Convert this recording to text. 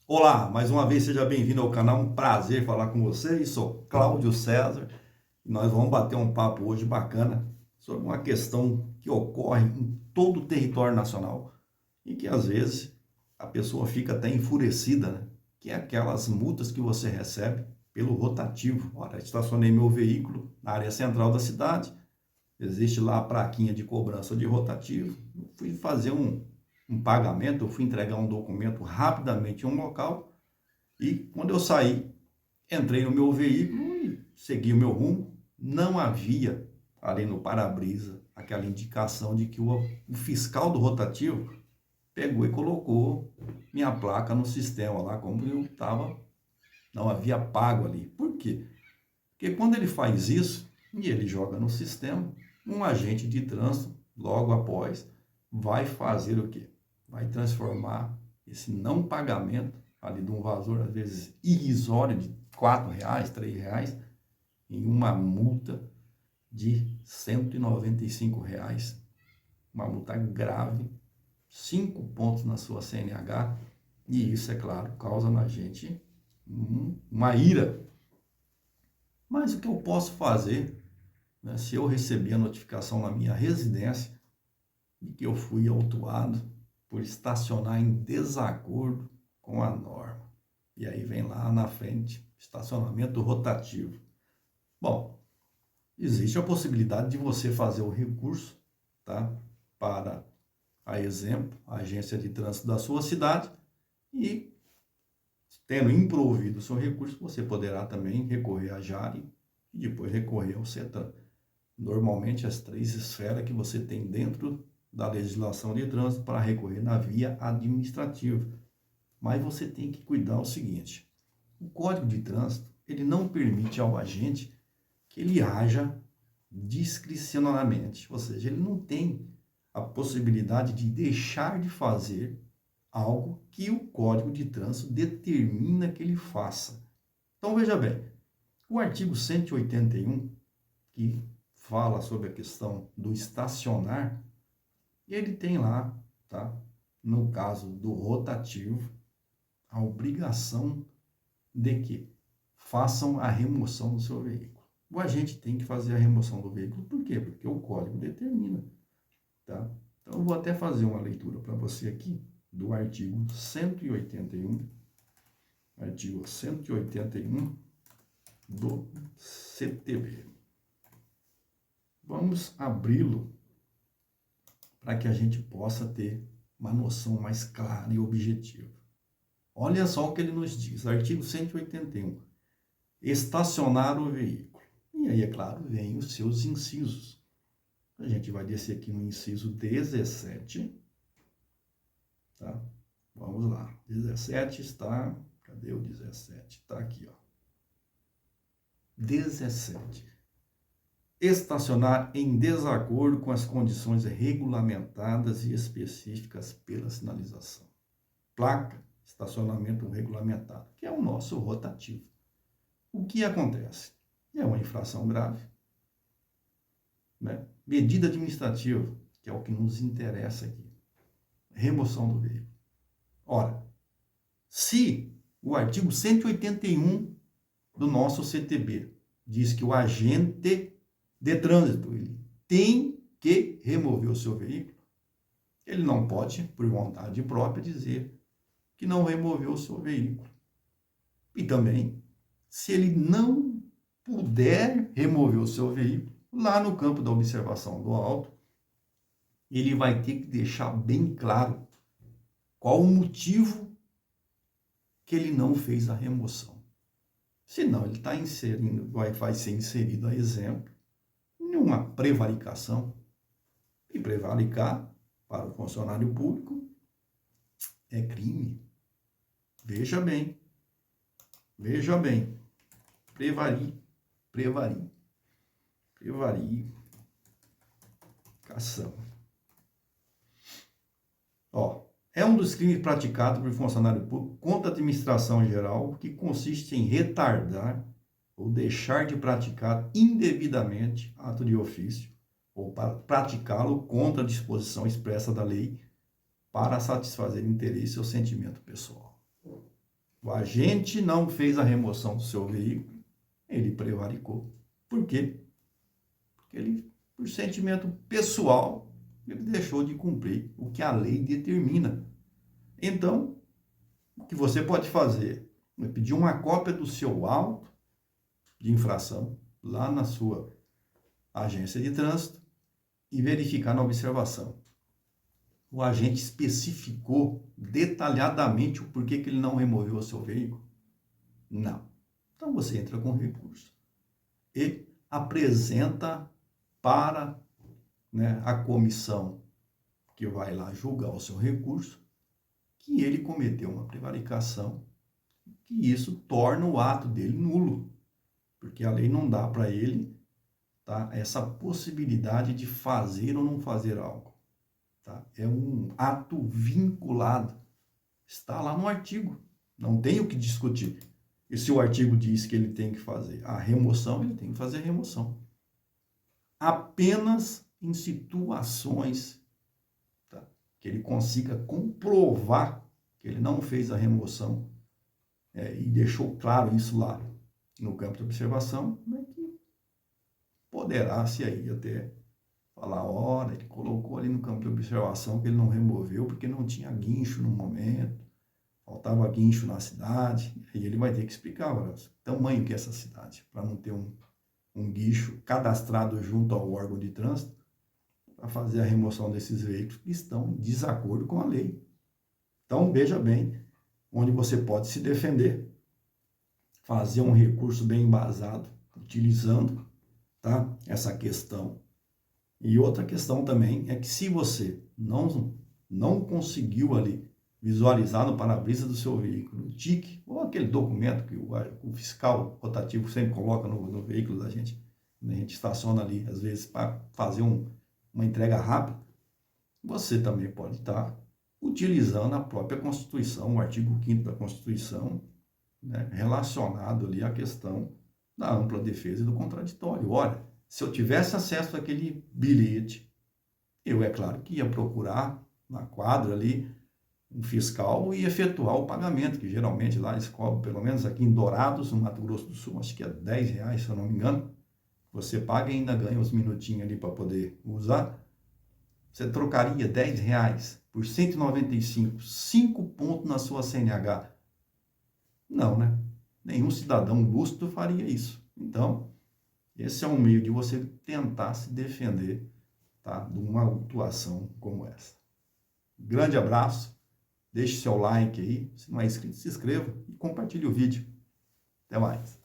Olá, mais uma vez seja bem-vindo ao canal, um prazer falar com você. Sou Cláudio César e nós vamos bater um papo hoje bacana sobre uma questão que ocorre em todo o território nacional e que às vezes a pessoa fica até enfurecida, né? Que é aquelas multas que você recebe pelo rotativo. Olha, estacionei meu veículo na área central da cidade, existe lá a plaquinha de cobrança de rotativo. Eu fui fazer um pagamento, eu fui entregar um documento rapidamente em um local e quando eu saí, entrei no meu veículo e segui o meu rumo. Não havia ali no para-brisa aquela indicação de que o fiscal do rotativo pegou e colocou minha placa no sistema lá, como eu estava, não havia pago ali. Por quê? Porque quando ele faz isso e ele joga no sistema, um agente de trânsito, logo após, vai fazer o quê? Vai transformar esse não pagamento ali de um valor, às vezes, irrisório de R$ 4, R$ 3, em uma multa de R$ 195. Uma multa grave, 5 pontos na sua CNH, e isso, é claro, causa na gente uma ira. Mas o que eu posso fazer, né, se eu receber a notificação na minha residência de que eu fui autuado por estacionar em desacordo com a norma? E aí vem lá na frente, estacionamento rotativo. Bom, existe a possibilidade de você fazer o recurso, tá? Para, a exemplo, a agência de trânsito da sua cidade e, tendo improvido o seu recurso, você poderá também recorrer à JARE e depois recorrer ao CETRAN. Normalmente, as três esferas que você tem dentro da legislação de trânsito para recorrer na via administrativa. Mas você tem que cuidar o seguinte: o Código de Trânsito, ele não permite ao agente que ele haja discricionariamente, ou seja, ele não tem a possibilidade de deixar de fazer algo que o Código de Trânsito determina que ele faça. Então, veja bem, o artigo 181, que fala sobre a questão do estacionar, ele tem lá, tá? No caso do rotativo, a obrigação de que façam a remoção do seu veículo. O agente tem que fazer a remoção do veículo, por quê? Porque o código determina, tá? Então, eu vou até fazer uma leitura para você aqui do artigo 181, artigo 181 do CTB. Vamos abri-lo para que a gente possa ter uma noção mais clara e objetiva. Olha só o que ele nos diz, artigo 181. Estacionar o veículo. E aí, é claro, vem os seus incisos. A gente vai descer aqui no inciso 17. Tá? Vamos lá. 17 está... Cadê o 17? Está aqui, ó. 17. Estacionar em desacordo com as condições regulamentadas e específicas pela sinalização. Placa, estacionamento regulamentado, que é o nosso rotativo. O que acontece? É uma infração grave, né? Medida administrativa, que é o que nos interessa aqui. Remoção do veículo. Ora, se o artigo 181 do nosso CTB diz que o agente de trânsito ele tem que remover o seu veículo, ele não pode, por vontade própria, dizer que não removeu o seu veículo. E também, se ele não puder remover o seu veículo, lá no campo da observação do auto, ele vai ter que deixar bem claro qual o motivo que ele não fez a remoção. Senão, ele está inserindo, vai ser inserido, a exemplo, em uma prevaricação. E prevaricar, para o funcionário público, é crime. Veja bem. Veja bem. Prevaricação. Ó, é um dos crimes praticados por funcionário público contra a administração geral que consiste em retardar ou deixar de praticar indevidamente ato de ofício ou para praticá-lo contra a disposição expressa da lei para satisfazer interesse ou sentimento pessoal. O agente não fez a remoção do seu veículo, ele prevaricou. Por quê? Porque ele, por sentimento pessoal, ele deixou de cumprir o que a lei determina. Então, o que você pode fazer é pedir uma cópia do seu auto de infração lá na sua agência de trânsito e verificar na observação. O agente especificou detalhadamente o porquê que ele não removeu o seu veículo? Não. Então você entra com recurso e apresenta para, né, a comissão que vai lá julgar o seu recurso que ele cometeu uma prevaricação, que isso torna o ato dele nulo, porque a lei não dá para ele, tá, essa possibilidade de fazer ou não fazer algo. Tá? É um ato vinculado, está lá no artigo, não tem o que discutir. E se o artigo diz que ele tem que fazer a remoção, ele tem que fazer a remoção. Apenas em situações, tá, que ele consiga comprovar que ele não fez a remoção, e deixou claro isso lá no campo de observação, né, que poderá-se aí até falar, ora, ele colocou ali no campo de observação que ele não removeu porque não tinha guincho no momento, faltava guincho na cidade, e ele vai ter que explicar, olha, o tamanho que é essa cidade, para não ter um guincho cadastrado junto ao órgão de trânsito, para fazer a remoção desses veículos que estão em desacordo com a lei. Então, veja bem onde você pode se defender, fazer um recurso bem embasado, utilizando, tá, essa questão. E outra questão também é que se você não conseguiu ali visualizar no para-brisa do seu veículo o TIC, ou aquele documento que o fiscal rotativo sempre coloca no veículo da gente, a gente estaciona ali, às vezes, para fazer uma entrega rápida, você também pode estar utilizando a própria Constituição, o artigo 5º da Constituição, né, relacionado ali à questão da ampla defesa e do contraditório. Olha, se eu tivesse acesso àquele bilhete, eu, é claro, que ia procurar na quadra ali um fiscal e efetuar o pagamento, que geralmente lá eles cobram, pelo menos aqui em Dourados, no Mato Grosso do Sul, acho que é R$10, se eu não me engano. Você paga e ainda ganha uns minutinhos ali para poder usar. Você trocaria R$10 por 195, 5 pontos na sua CNH? Não, né? Nenhum cidadão lúcido faria isso. Então, esse é um meio de você tentar se defender, tá, de uma autuação como essa. Grande abraço, deixe seu like aí, se não é inscrito, se inscreva e compartilhe o vídeo. Até mais.